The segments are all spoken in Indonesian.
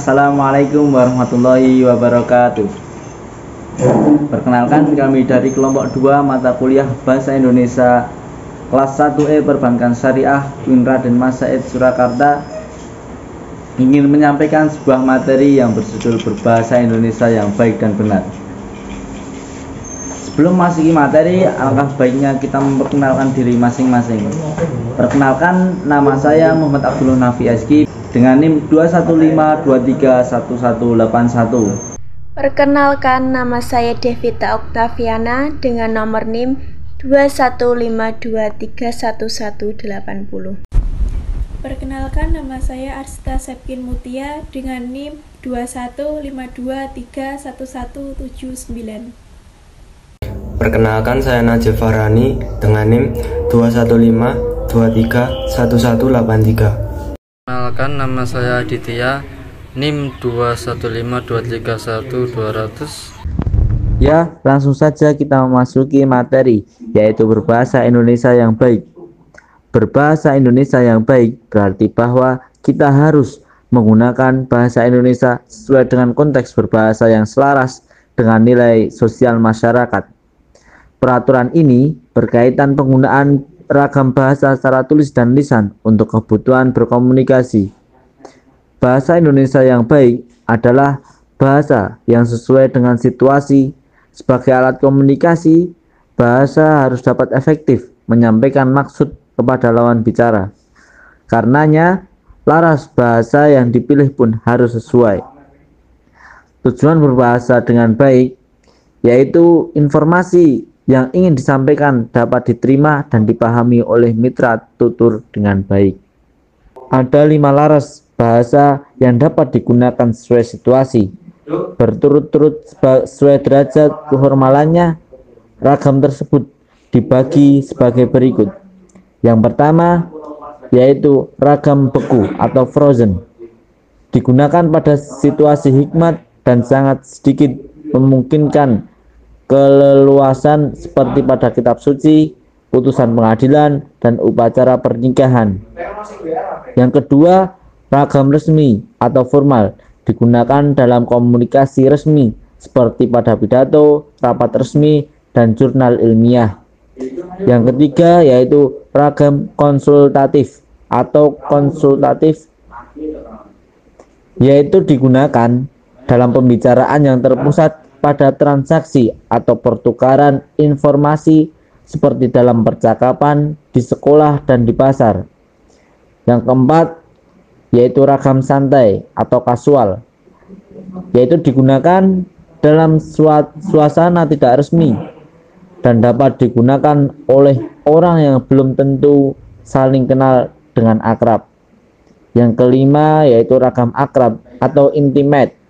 Assalamualaikum warahmatullahi wabarakatuh. Perkenalkan, kami dari kelompok 2 mata kuliah Bahasa Indonesia kelas 1E Perbankan Syariah UIN Raden Mas Said Surakarta ingin menyampaikan sebuah materi yang berjudul Berbahasa Indonesia yang Baik dan Benar. Sebelum masuk ke materi, alangkah baiknya kita memperkenalkan diri masing-masing. Perkenalkan, nama saya Muhammad Abdullah Nafi Eski dengan NIM 215231181. Perkenalkan, nama saya Devita Oktaviana dengan nomor NIM 215231180. Perkenalkan, nama saya Arsita Sepkin Mutia dengan NIM 215231179. Perkenalkan, saya Najib Farhani dengan NIM 215231183. Perkenalkan, nama saya Aditya, NIM 215231200. Ya, langsung saja kita memasuki materi, yaitu berbahasa Indonesia yang baik. Berbahasa Indonesia yang baik berarti bahwa kita harus menggunakan bahasa Indonesia sesuai dengan konteks berbahasa yang selaras dengan nilai sosial masyarakat. Peraturan ini berkaitan penggunaan ragam bahasa secara tulis dan lisan untuk kebutuhan berkomunikasi. Bahasa Indonesia yang baik adalah bahasa yang sesuai dengan situasi. Sebagai alat komunikasi, bahasa harus dapat efektif menyampaikan maksud kepada lawan bicara. Karenanya, laras bahasa yang dipilih pun harus sesuai. Tujuan berbahasa dengan baik yaitu informasi yang ingin disampaikan dapat diterima dan dipahami oleh mitra tutur dengan baik. Ada 5 laras bahasa yang dapat digunakan sesuai situasi, berturut-turut sesuai derajat keformalannya. Ragam tersebut dibagi sebagai berikut. Yang pertama yaitu ragam beku atau frozen, digunakan pada situasi hikmat dan sangat sedikit memungkinkan keleluasan seperti pada kitab suci, putusan pengadilan, dan upacara pernikahan. Yang kedua, ragam resmi atau formal, digunakan dalam komunikasi resmi seperti pada pidato, rapat resmi, dan jurnal ilmiah. Yang ketiga yaitu ragam konsultatif atau konsultatif, yaitu digunakan dalam pembicaraan yang terpusat pada transaksi atau pertukaran informasi seperti dalam percakapan, di sekolah, dan di pasar. Yang keempat yaitu ragam santai atau kasual, yaitu digunakan dalam suasana tidak resmi dan dapat digunakan oleh orang yang belum tentu saling kenal dengan akrab. Yang kelima yaitu ragam akrab atau intimate,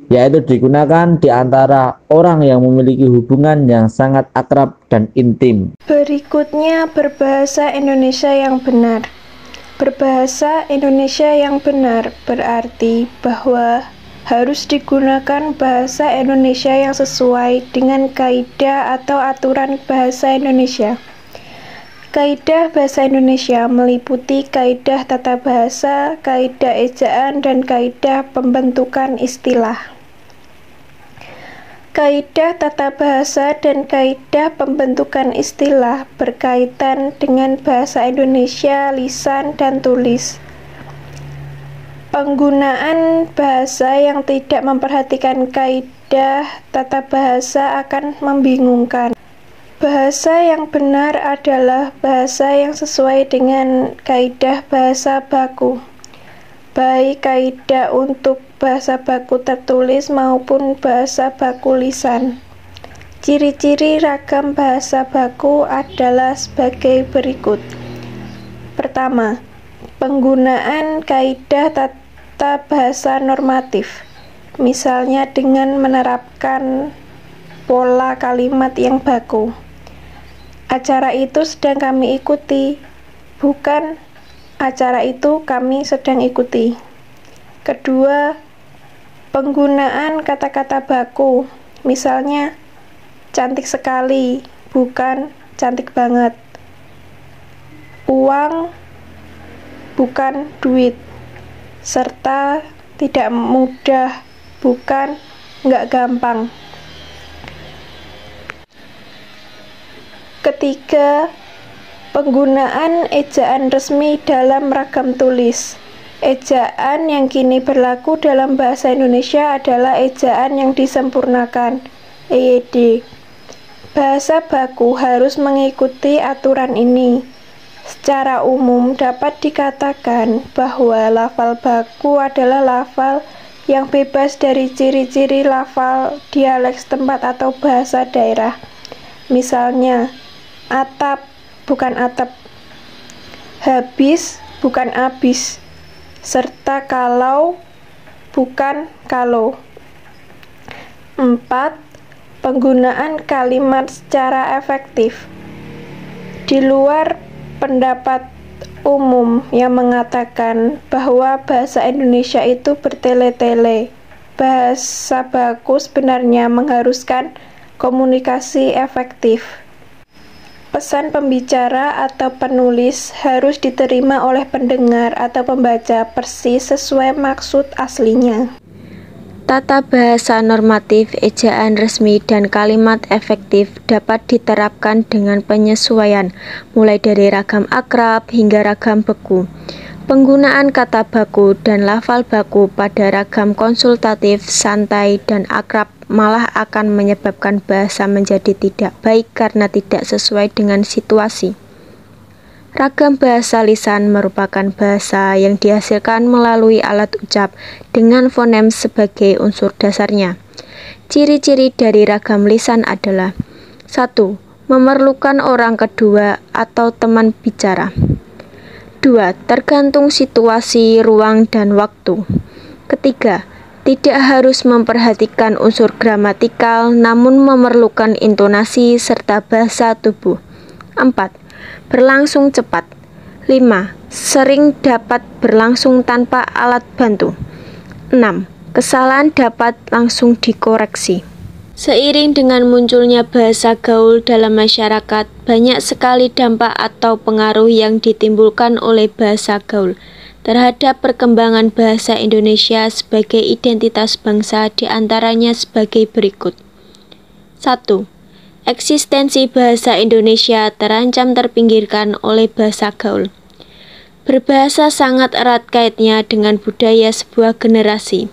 yaitu digunakan di antara orang yang memiliki hubungan yang sangat akrab dan intim. Berikutnya, berbahasa Indonesia yang benar. Berbahasa Indonesia yang benar berarti bahwa harus digunakan bahasa Indonesia yang sesuai dengan kaidah atau aturan bahasa Indonesia. Kaidah bahasa Indonesia meliputi kaidah tata bahasa, kaidah ejaan, dan kaidah pembentukan istilah. Kaidah tata bahasa dan kaidah pembentukan istilah berkaitan dengan bahasa Indonesia lisan dan tulis. Penggunaan bahasa yang tidak memperhatikan kaidah tata bahasa akan membingungkan. Bahasa yang benar adalah bahasa yang sesuai dengan kaidah bahasa baku, baik kaidah untuk bahasa baku tertulis maupun bahasa baku lisan. Ciri-ciri ragam bahasa baku adalah sebagai berikut. Pertama, penggunaan kaidah tata bahasa normatif, misalnya dengan menerapkan pola kalimat yang baku. Acara itu sedang kami ikuti, bukan acara itu kami sedang ikuti. Kedua, penggunaan kata-kata baku, misalnya cantik sekali, bukan cantik banget. Uang, bukan duit. Serta tidak mudah, bukan nggak gampang. Ketiga, penggunaan ejaan resmi dalam ragam tulis. Ejaan yang kini berlaku dalam bahasa Indonesia adalah ejaan yang disempurnakan, EYD. Bahasa baku harus mengikuti aturan ini. Secara umum dapat dikatakan bahwa lafal baku adalah lafal yang bebas dari ciri-ciri lafal dialek setempat atau bahasa daerah. Misalnya, atap bukan atap, habis bukan abis, serta kalau bukan kalau. 4. Penggunaan kalimat secara efektif. Di luar pendapat umum yang mengatakan bahwa bahasa Indonesia itu bertele-tele, bahasa baku sebenarnya mengharuskan komunikasi efektif. Pesan pembicara atau penulis harus diterima oleh pendengar atau pembaca persis sesuai maksud aslinya. Tata bahasa normatif, ejaan resmi, dan kalimat efektif dapat diterapkan dengan penyesuaian, mulai dari ragam akrab hingga ragam beku. Penggunaan kata baku dan lafal baku pada ragam konsultatif, santai, dan akrab malah akan menyebabkan bahasa menjadi tidak baik karena tidak sesuai dengan situasi. Ragam bahasa lisan merupakan bahasa yang dihasilkan melalui alat ucap dengan fonem sebagai unsur dasarnya. Ciri-ciri dari ragam lisan adalah: 1. Memerlukan orang kedua atau teman bicara. 2. Tergantung situasi, ruang, dan waktu. Ketiga, tidak harus memperhatikan unsur gramatikal namun memerlukan intonasi serta bahasa tubuh. 4. Berlangsung cepat. 5. Sering dapat berlangsung tanpa alat bantu. 6. Kesalahan dapat langsung dikoreksi. Seiring dengan munculnya bahasa gaul dalam masyarakat, banyak sekali dampak atau pengaruh yang ditimbulkan oleh bahasa gaul terhadap perkembangan bahasa Indonesia sebagai identitas bangsa, diantaranya sebagai berikut. 1. Eksistensi bahasa Indonesia terancam terpinggirkan oleh bahasa gaul. Berbahasa sangat erat kaitnya dengan budaya sebuah generasi.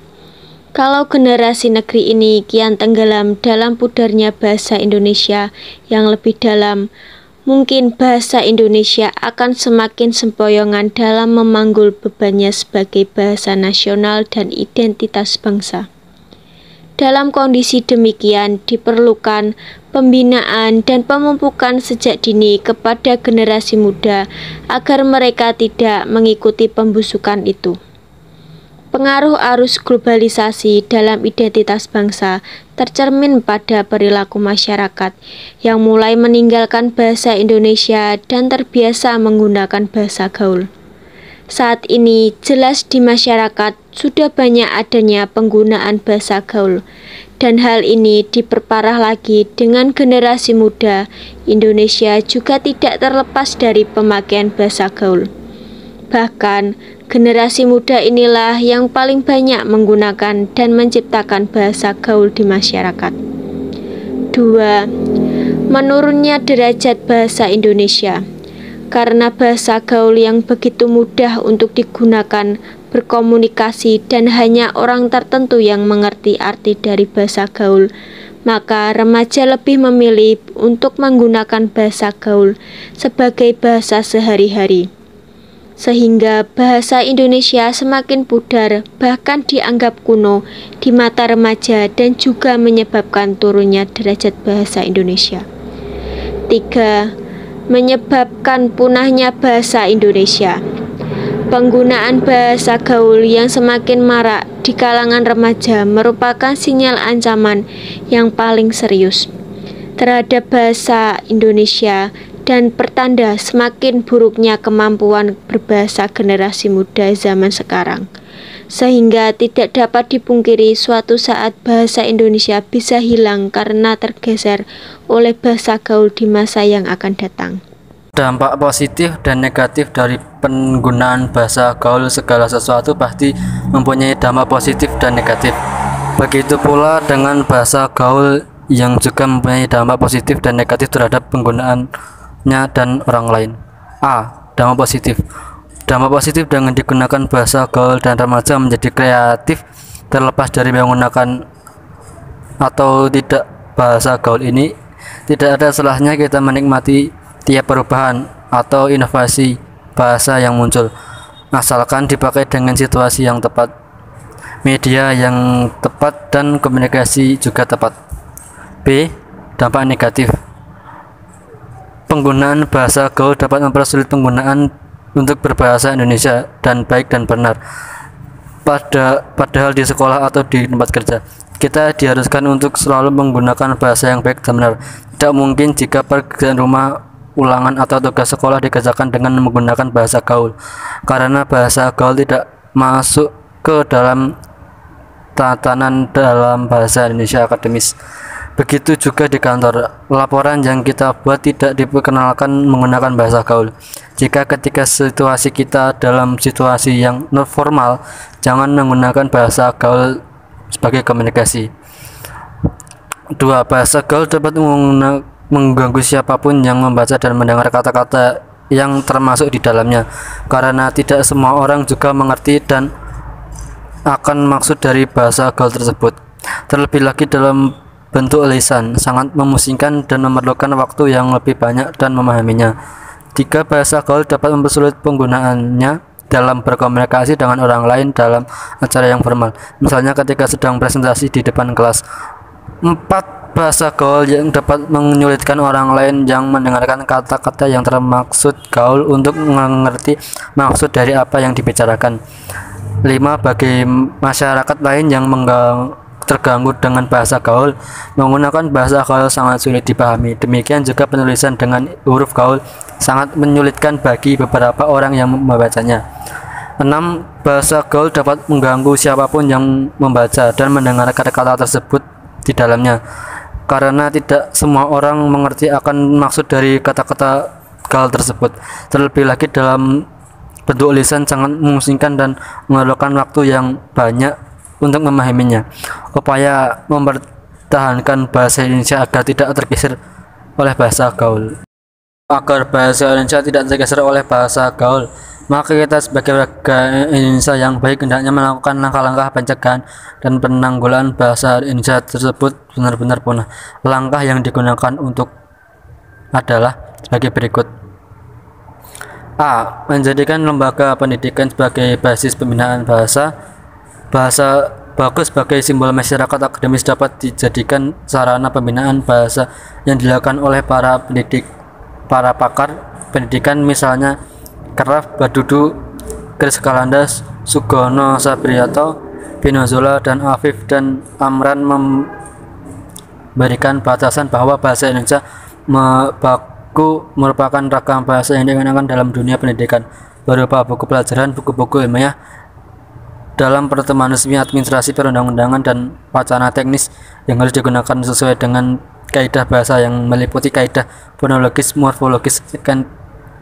Kalau generasi negeri ini kian tenggelam dalam pudarnya bahasa Indonesia yang lebih dalam, mungkin bahasa Indonesia akan semakin sempoyongan dalam memanggul bebannya sebagai bahasa nasional dan identitas bangsa. Dalam kondisi demikian, diperlukan pembinaan dan pemupukan sejak dini kepada generasi muda agar mereka tidak mengikuti pembusukan itu. Pengaruh arus globalisasi dalam identitas bangsa tercermin pada perilaku masyarakat yang mulai meninggalkan bahasa Indonesia dan terbiasa menggunakan bahasa gaul. Saat ini jelas di masyarakat sudah banyak adanya penggunaan bahasa gaul, dan hal ini diperparah lagi dengan generasi muda. Indonesia juga tidak terlepas dari pemakaian bahasa gaul. Bahkan, generasi muda inilah yang paling banyak menggunakan dan menciptakan bahasa gaul di masyarakat. 2. Menurunnya derajat bahasa Indonesia. Karena bahasa gaul yang begitu mudah untuk digunakan, berkomunikasi, dan hanya orang tertentu yang mengerti arti dari bahasa gaul, maka remaja lebih memilih untuk menggunakan bahasa gaul sebagai bahasa sehari-hari. Sehingga bahasa Indonesia semakin pudar, bahkan dianggap kuno di mata remaja dan juga menyebabkan turunnya derajat bahasa Indonesia. 3. Menyebabkan punahnya bahasa Indonesia. Penggunaan bahasa gaul yang semakin marak di kalangan remaja merupakan sinyal ancaman yang paling serius terhadap bahasa Indonesia dan pertanda semakin buruknya kemampuan berbahasa generasi muda zaman sekarang. Sehingga tidak dapat dipungkiri suatu saat bahasa Indonesia bisa hilang karena tergeser oleh bahasa gaul di masa yang akan datang. Dampak positif dan negatif dari penggunaan bahasa gaul. Segala sesuatu pasti mempunyai dampak positif dan negatif. Begitu pula dengan bahasa gaul yang juga mempunyai dampak positif dan negatif terhadap penggunaannya dan orang lain. A. Dampak positif. Dampak positif dengan digunakan bahasa gaul dan remaja menjadi kreatif. Terlepas dari menggunakan atau tidak bahasa gaul ini, tidak ada salahnya kita menikmati tiap perubahan atau inovasi bahasa yang muncul, asalkan dipakai dengan situasi yang tepat, media yang tepat, dan komunikasi juga tepat. B. Dampak negatif. Penggunaan bahasa gaul dapat mempersulit penggunaan untuk berbahasa Indonesia dan baik dan benar. Padahal di sekolah atau di tempat kerja, kita diharuskan untuk selalu menggunakan bahasa yang baik dan benar. Tidak mungkin jika pekerjaan rumah, ulangan, atau tugas sekolah dikerjakan dengan menggunakan bahasa gaul, karena bahasa gaul tidak masuk ke dalam tatanan dalam bahasa Indonesia akademis. Begitu juga di kantor, laporan yang kita buat tidak diperkenalkan menggunakan bahasa gaul. Jika ketika situasi kita dalam situasi yang non formal, jangan menggunakan bahasa gaul sebagai komunikasi. 2. Bahasa gaul dapat mengganggu siapapun yang membaca dan mendengar kata-kata yang termasuk di dalamnya, karena tidak semua orang juga mengerti dan akan maksud dari bahasa gaul tersebut. Terlebih lagi dalam bentuk lisan, sangat memusingkan dan memerlukan waktu yang lebih banyak dan memahaminya. 3. Bahasa gaul dapat mempersulit penggunaannya dalam berkomunikasi dengan orang lain dalam acara yang formal, misalnya ketika sedang presentasi di depan kelas. 4. Bahasa gaul yang dapat menyulitkan orang lain yang mendengarkan kata-kata yang termaksud gaul untuk mengerti maksud dari apa yang dibicarakan. 5. Bagi masyarakat lain yang terganggu dengan bahasa gaul, menggunakan bahasa gaul sangat sulit dipahami. Demikian juga penulisan dengan huruf gaul sangat menyulitkan bagi beberapa orang yang membacanya. 6. Bahasa gaul dapat mengganggu siapapun yang membaca dan mendengar kata-kata tersebut di dalamnya, karena tidak semua orang mengerti akan maksud dari kata-kata gaul tersebut. Terlebih lagi dalam bentuk lisan sangat memusingkan dan memerlukan waktu yang banyak untuk memahaminya. Upaya mempertahankan bahasa Indonesia agar tidak tergeser oleh bahasa gaul. Agar bahasa Indonesia tidak tergeser oleh bahasa gaul, maka kita sebagai warga Indonesia yang baik hendaknya melakukan langkah-langkah pencegahan dan penanggulangan bahasa Indonesia tersebut benar-benar punah. Langkah yang digunakan untuk adalah sebagai berikut. A. Menjadikan lembaga pendidikan sebagai basis pembinaan bahasa. Bahasa bagus sebagai simbol masyarakat akademis dapat dijadikan sarana pembinaan bahasa yang dilakukan oleh para pendidik, para pakar pendidikan, misalnya Kraf, Badudu, Chris Kalandas, Sugono Sabriato, Pinozola, dan Afif dan Amran memberikan batasan bahwa bahasa Indonesia baku merupakan ragam bahasa yang digunakan dalam dunia pendidikan berupa buku pelajaran, buku-buku ilmiah, dalam pertemuan resmi, administrasi, perundang-undangan, dan wacana teknis yang harus digunakan sesuai dengan kaidah bahasa yang meliputi kaidah fonologis, morfologis,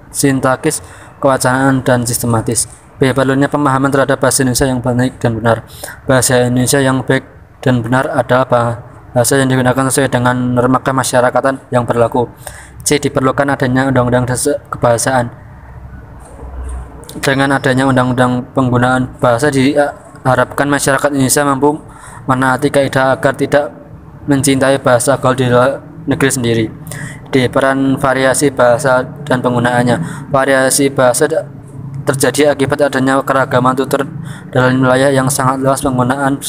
sintakis, kewacanaan, dan sistematis. B. Perlunya pemahaman terhadap bahasa Indonesia yang baik dan benar. Bahasa Indonesia yang baik dan benar adalah bahasa yang digunakan sesuai dengan norma kemasyarakatan yang berlaku. C. Diperlukan adanya undang-undang kebahasaan. Dengan adanya undang-undang penggunaan bahasa, diharapkan masyarakat Indonesia mampu menaati kaidah agar tidak mencintai bahasa gaul di negeri sendiri. D. Peran variasi bahasa dan penggunaannya. Variasi bahasa terjadi akibat adanya keragaman tutur dalam wilayah yang sangat luas. Penggunaan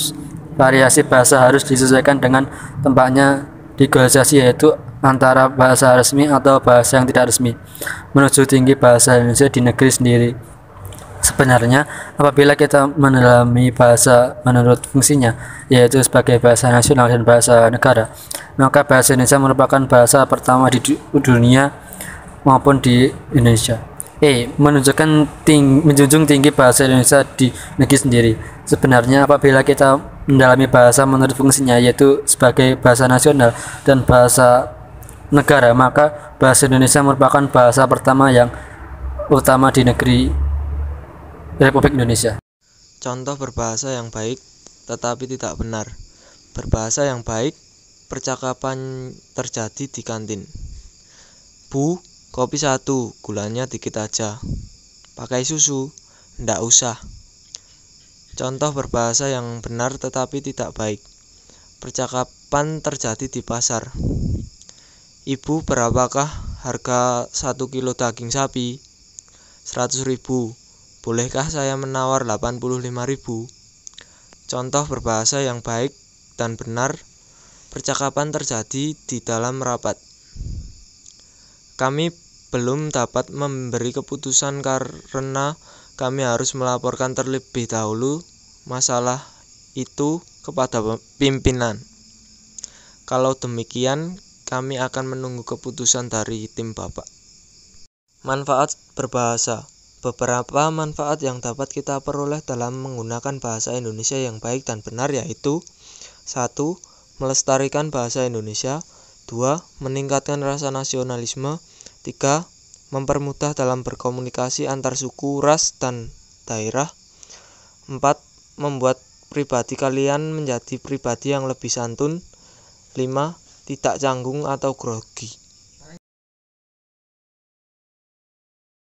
variasi bahasa harus disesuaikan dengan tempatnya di globalisasi, yaitu antara bahasa resmi atau bahasa yang tidak resmi, menuju tinggi bahasa Indonesia di negeri sendiri. Sebenarnya, apabila kita mendalami bahasa menurut fungsinya, yaitu sebagai bahasa nasional dan bahasa negara, maka bahasa Indonesia merupakan bahasa pertama di dunia maupun di Indonesia. E. Menjunjung tinggi bahasa Indonesia di negeri sendiri. Sebenarnya, apabila kita mendalami bahasa menurut fungsinya, yaitu sebagai bahasa nasional dan bahasa negara, maka bahasa Indonesia merupakan bahasa pertama yang utama di negeri Republik Indonesia. Contoh berbahasa yang baik tetapi tidak benar. Berbahasa yang baik, percakapan terjadi di kantin. Bu, kopi 1, gulanya dikit aja. Pakai susu? Ndak usah. Contoh berbahasa yang benar tetapi tidak baik. Percakapan terjadi di pasar. Ibu, berapakah harga 1 kilo daging sapi? 100.000. Bolehkah saya menawar 85.000? Contoh berbahasa yang baik dan benar, percakapan terjadi di dalam rapat. Kami belum dapat memberi keputusan karena kami harus melaporkan terlebih dahulu masalah itu kepada pimpinan. Kalau demikian, kami akan menunggu keputusan dari tim Bapak. Manfaat berbahasa. Beberapa manfaat yang dapat kita peroleh dalam menggunakan bahasa Indonesia yang baik dan benar yaitu 1. Melestarikan bahasa Indonesia. 2. Meningkatkan rasa nasionalisme. 3. Mempermudah dalam berkomunikasi antar suku, ras, dan daerah. 4. Membuat pribadi kalian menjadi pribadi yang lebih santun. 5. Tidak canggung atau grogi.